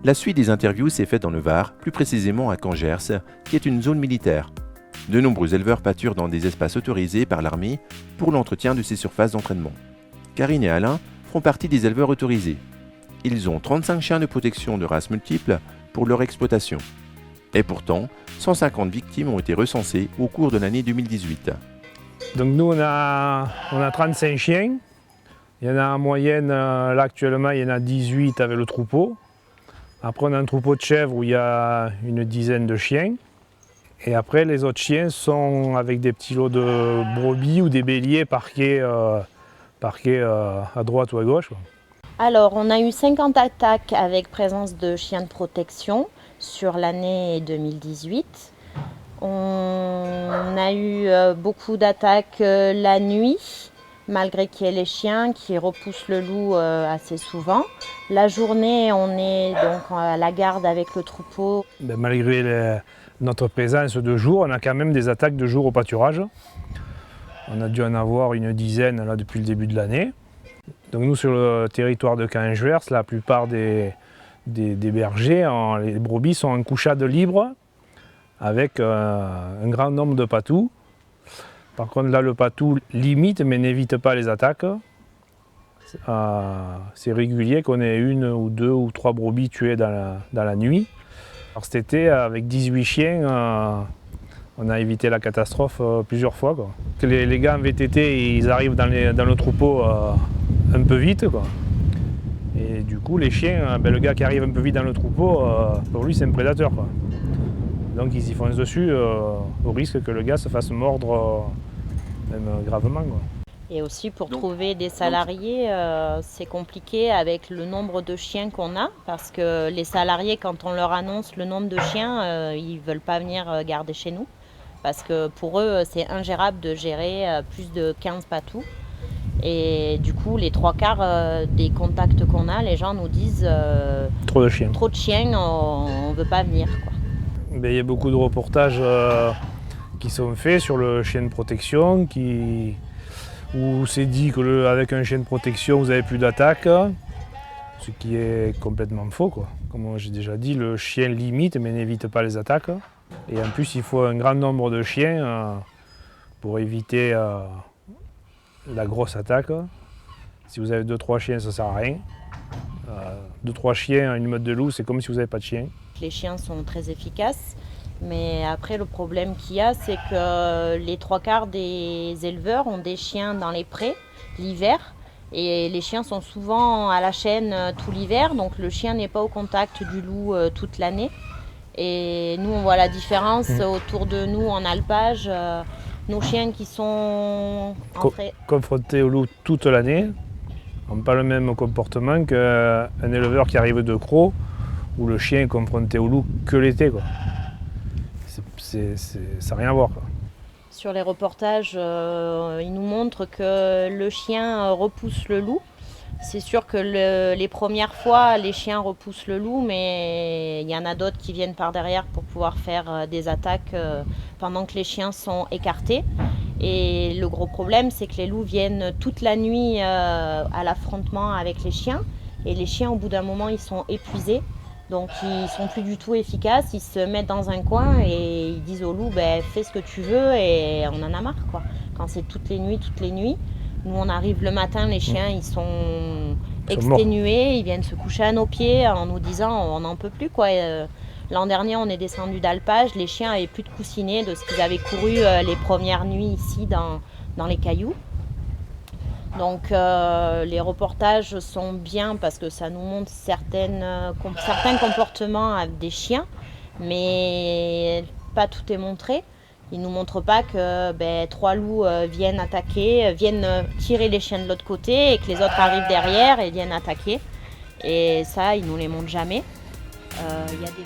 La suite des interviews s'est faite dans le Var, plus précisément à Cangers, qui est une zone militaire. De nombreux éleveurs pâturent dans des espaces autorisés par l'armée pour l'entretien de ces surfaces d'entraînement. Karine et Alain font partie des éleveurs autorisés. Ils ont 35 chiens de protection de races multiples pour leur exploitation. Et pourtant, 150 victimes ont été recensées au cours de l'année 2018. Donc nous, on a 35 chiens. Il y en a en moyenne, là actuellement, il y en a 18 avec le troupeau. Après, on a un troupeau de chèvres où il y a une dizaine de chiens. Et après, les autres chiens sont avec des petits lots de brebis ou des béliers parqués à droite ou à gauche. Alors, on a eu 50 attaques avec présence de chiens de protection sur l'année 2018. On a eu beaucoup d'attaques la nuit, malgré qu'il y ait les chiens qui repoussent le loup assez souvent. La journée, on est donc à la garde avec le troupeau. Malgré notre présence de jour, on a quand même des attaques de jour au pâturage. On a dû en avoir une dizaine là, depuis le début de l'année. Donc nous, sur le territoire de Cangers, la plupart des bergers, les brebis sont en couchade libre avec un grand nombre de patous. Par contre, là, le patou limite mais n'évite pas les attaques. C'est régulier qu'on ait une ou deux ou trois brebis tuées dans la nuit. Alors, cet été, avec 18 chiens, on a évité la catastrophe plusieurs fois, quoi. Les gars en VTT, ils arrivent dans le troupeau un peu vite, quoi. Et du coup, les chiens, le gars qui arrive un peu vite dans le troupeau, pour lui, c'est un prédateur, quoi. Donc ils y foncent dessus au risque que le gars se fasse mordre même gravement, quoi. Et aussi pour trouver des salariés, c'est compliqué avec le nombre de chiens qu'on a, parce que les salariés, quand on leur annonce le nombre de chiens, ils ne veulent pas venir garder chez nous, parce que pour eux, c'est ingérable de gérer plus de 15 patous. Et du coup, les trois quarts des contacts qu'on a, les gens nous disent trop de chiens, on ne veut pas venir, quoi. Il y a beaucoup de reportages qui sont faits sur le chien de protection, où c'est dit qu'avec un chien de protection, vous n'avez plus d'attaque, ce qui est complètement faux, quoi. Comme j'ai déjà dit, le chien limite mais n'évite pas les attaques. Et en plus, il faut un grand nombre de chiens pour éviter la grosse attaque. Si vous avez 2-3 chiens, ça ne sert à rien. 2-3 chiens à une meute de loup, c'est comme si vous n'avez pas de chiens. Les chiens sont très efficaces, mais après le problème qu'il y a, c'est que les trois quarts des éleveurs ont des chiens dans les prés l'hiver, et les chiens sont souvent à la chaîne tout l'hiver, donc le chien n'est pas au contact du loup toute l'année. Et nous, on voit la différence autour de nous en alpage. Nos chiens qui sont confrontés au loup toute l'année n'ont pas le même comportement qu'un éleveur qui arrive de Crau, où le chien est confronté au loup que l'été, quoi. Ça n'a rien à voir, quoi. Sur les reportages, ils nous montrent que le chien repousse le loup. C'est sûr que les premières fois, les chiens repoussent le loup, mais il y en a d'autres qui viennent par derrière pour pouvoir faire des attaques pendant que les chiens sont écartés. Et le gros problème, c'est que les loups viennent toute la nuit à l'affrontement avec les chiens. Et les chiens, au bout d'un moment, ils sont épuisés. Donc ils ne sont plus du tout efficaces, ils se mettent dans un coin et ils disent au loup fais ce que tu veux, et on en a marre, quoi. Quand c'est toutes les nuits, nous on arrive le matin, les chiens ils sont exténués, ils viennent se coucher à nos pieds en nous disant on n'en peut plus, quoi. L'an dernier on est descendu d'alpage, les chiens n'avaient plus de coussinets de ce qu'ils avaient couru les premières nuits ici dans les cailloux. Donc les reportages sont bien parce que ça nous montre certains comportements des chiens, mais pas tout est montré. Ils ne nous montrent pas que 3 loups viennent tirer les chiens de l'autre côté et que les autres arrivent derrière et viennent attaquer. Et ça, ils ne nous les montrent jamais. Y a des